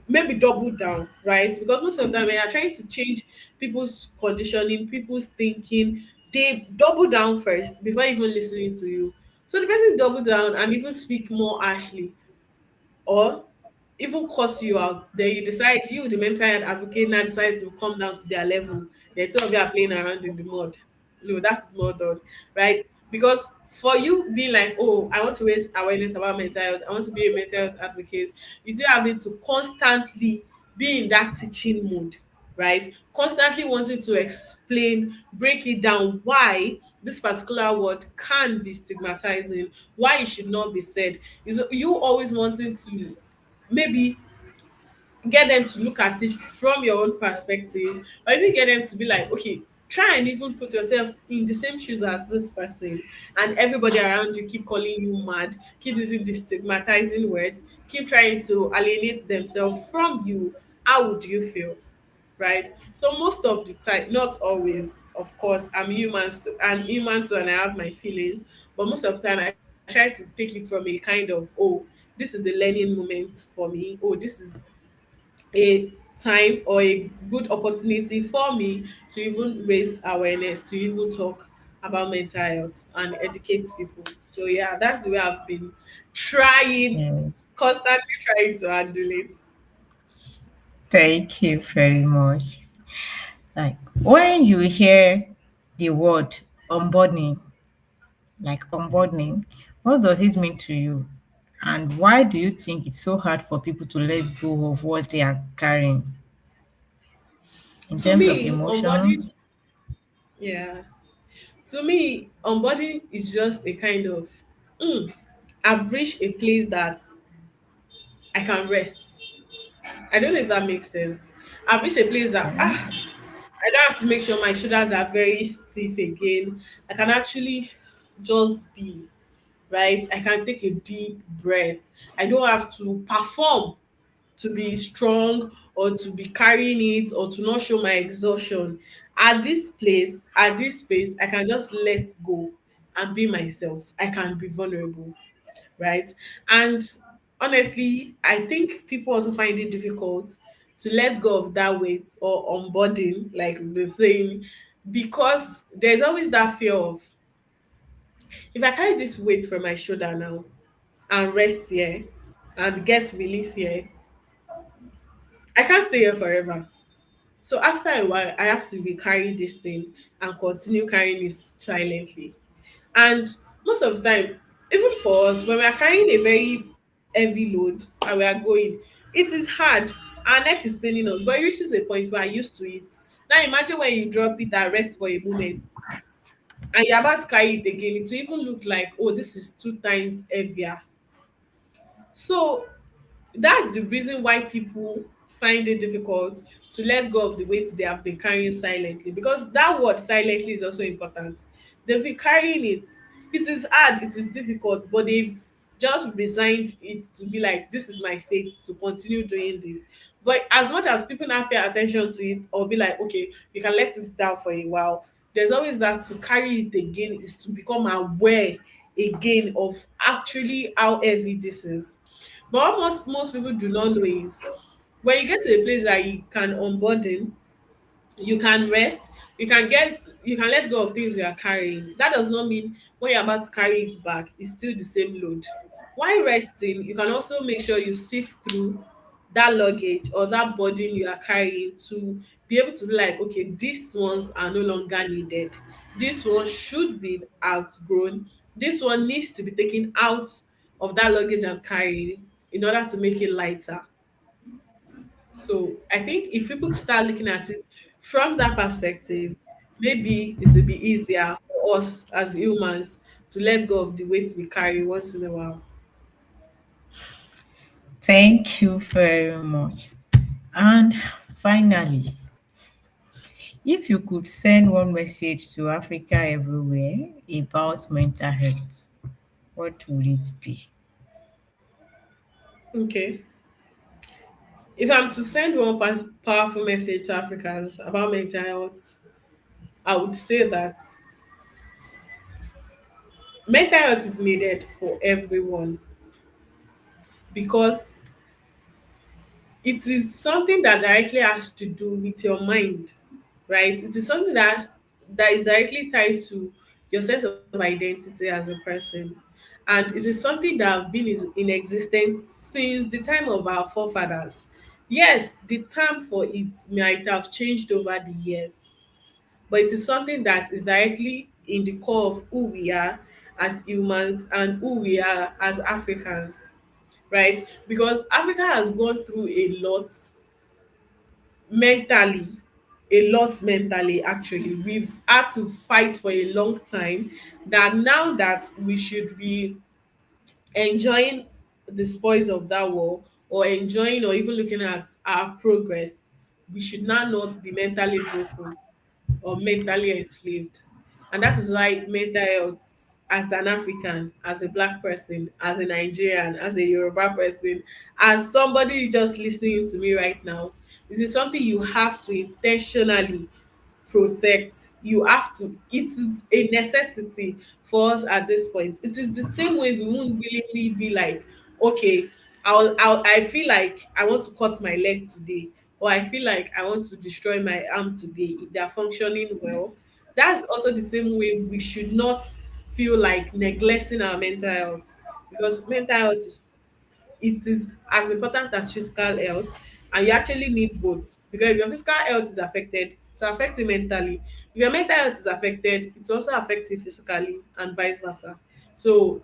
maybe double down, right? Because most of them, when you're trying to change people's conditioning, people's thinking, they double down first before even listening to you. So the person double down and even speak more harshly or even curse you out. Then you decide, you, the mental health advocate, now decide to come down to their level. The two of you are playing around in the mud. No, that's not done, right? Because for you being like, oh, I want to raise awareness about mental health, I want to be a mental health advocate, you still having to constantly be in that teaching mode, right? Constantly wanting to explain, break it down why this particular word can be stigmatizing, why it should not be said. Is you always wanting to maybe get them to look at it from your own perspective, or even get them to be like, okay, try and even put yourself in the same shoes as this person, and everybody around you keep calling you mad, keep using the stigmatizing words, keep trying to alienate themselves from you. How would you feel? Right? So most of the time, not always, of course, I'm human too and I have my feelings, but most of the time I try to take it from a kind of, oh, this is a learning moment for me, oh, this is a time or a good opportunity for me to even raise awareness, to even talk about mental health and educate people. So yeah, that's the way I've been trying, Yes. constantly trying to handle it. Thank you very much. Like when you hear the word onboarding, like onboarding, what does it mean to you? And why do you think it's so hard for people to let go of what they are carrying in To terms of me, onboarding, emotion? yeah, to me, onboarding is just a kind of, mm, I've reached a place that I can rest. I don't know if that makes sense. I've reached a place that Okay. I don't have to make sure my shoulders are very stiff again. I can actually just be, right? I can take a deep breath. I don't have to perform to be strong or to be carrying it or to not show my exhaustion. At this place, at this space, I can just let go and be myself. I can be vulnerable, right? And honestly, I think people also find it difficult to let go of that weight or onboarding, like the saying, because there's always that fear of, if I carry this weight from my shoulder now and rest here and get relief here, I can't stay here forever. So after a while, I have to be carrying this thing and continue carrying it silently. And most of the time, even for us, when we are carrying a very heavy load and we are going, it is hard. Our neck is paining us, but it reaches a point where I used to it. Now imagine when you drop it and rest for a moment and you're about to carry it again, it will even look like, oh, this is two times heavier. So that's the reason why people find it difficult to let go of the weight they have been carrying silently, because that word silently is also important. They've been carrying it. It is hard, it is difficult, but they've just resigned it to be like, this is my fate to continue doing this. But as much as people now pay attention to it or be like, okay, you can let it down for a while, there's always that to carry it again is to become aware again of actually how heavy this is. But what most people do not know is when you get to a place that you can unburden, you can rest, you can let go of things you are carrying. That does not mean when you're about to carry it back it's still the same load. While resting, you can also make sure you sift through that luggage or that burden you are carrying to be able to be like, okay, these ones are no longer needed, this one should be outgrown, this one needs to be taken out of that luggage I'm carrying in order to make it lighter. So I think if people start looking at it from that perspective, maybe it will be easier for us as humans to let go of the weight we carry once in a while. Thank you very much. And finally, if you could send one message to Africa everywhere about mental health, what would it be? Okay. If I'm to send one powerful message to Africans about mental health, I would say that mental health is needed for everyone because it is something that directly has to do with your mind, right? It is something that is directly tied to your sense of identity as a person. And it is something that have been in existence since the time of our forefathers. Yes, the term for it might have changed over the years, but it is something that is directly in the core of who we are as humans and who we are as Africans, right? Because Africa has gone through mentally a lot mentally. Actually, we've had to fight for a long time, that now that we should be enjoying the spoils of that war, or enjoying or even looking at our progress, we should now not be mentally broken or mentally enslaved. And that is why mental health, as an African, as a black person, as a Nigerian, as a Yoruba person, as somebody just listening to me right now, this is something you have to intentionally protect. You have to, it is a necessity for us at this point. It is the same way we won't willingly be like, okay, I feel like I want to cut my leg today, or I feel like I want to destroy my arm today if they are functioning well. That's also the same way we should not feel like neglecting our mental health, because mental health is, it is as important as physical health, and you actually need both. Because if your physical health is affected, it will affect you mentally. If your mental health is affected, it will also affect you physically, and vice versa. So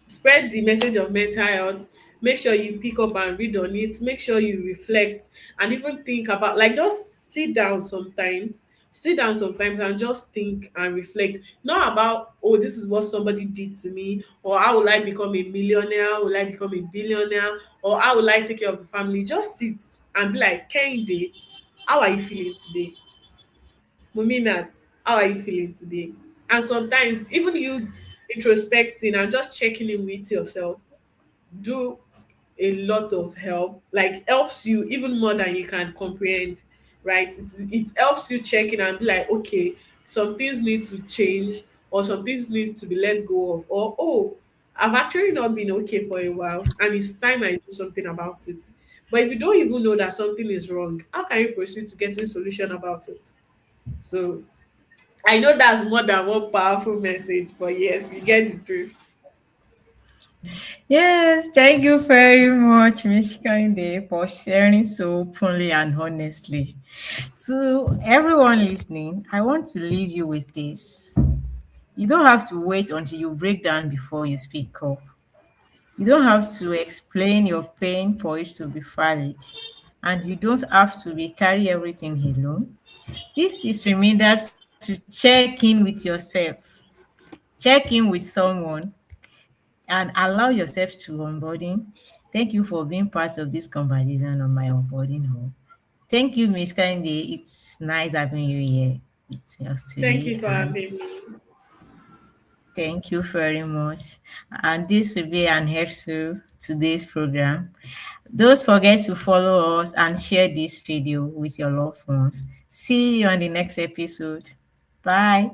spread the message of mental health. Make sure you pick up and read on it. Make sure you reflect and even think about, like, just sit down sometimes and just think and reflect, not about, oh, this is what somebody did to me, or how will I become a millionaire, how will I become a billionaire, or how will I take care of the family. Just sit and be like, Kende, how are you feeling today? Muminat, how are you feeling today? And sometimes even you introspecting and just checking in with yourself do a lot of help, like helps you even more than you can comprehend, right? It helps you check in and be like, okay, some things need to change, or some things need to be let go of, or, oh, I've actually not been okay for a while and it's time I do something about it. But if you don't even know that something is wrong, how can you proceed to getting a solution about it? So I know that's more than one powerful message, but yes, you get the drift. Yes, thank you very much, Miss Kinde, for sharing so openly and honestly. To everyone listening, I want to leave you with this. You don't have to wait until you break down before you speak up. You don't have to explain your pain for it to be valid. And you don't have to be carry everything alone. This is reminder to check in with yourself, check in with someone, and allow yourself to onboarding. Thank you for being part of this conversation on my onboarding home. Thank you, Miss Kinde. It's nice having you here with us Thank today. you for And having me. Thank you very much. And this will be an end to today's program. Don't forget to follow us and share this video with your loved ones. See you on the next episode. Bye.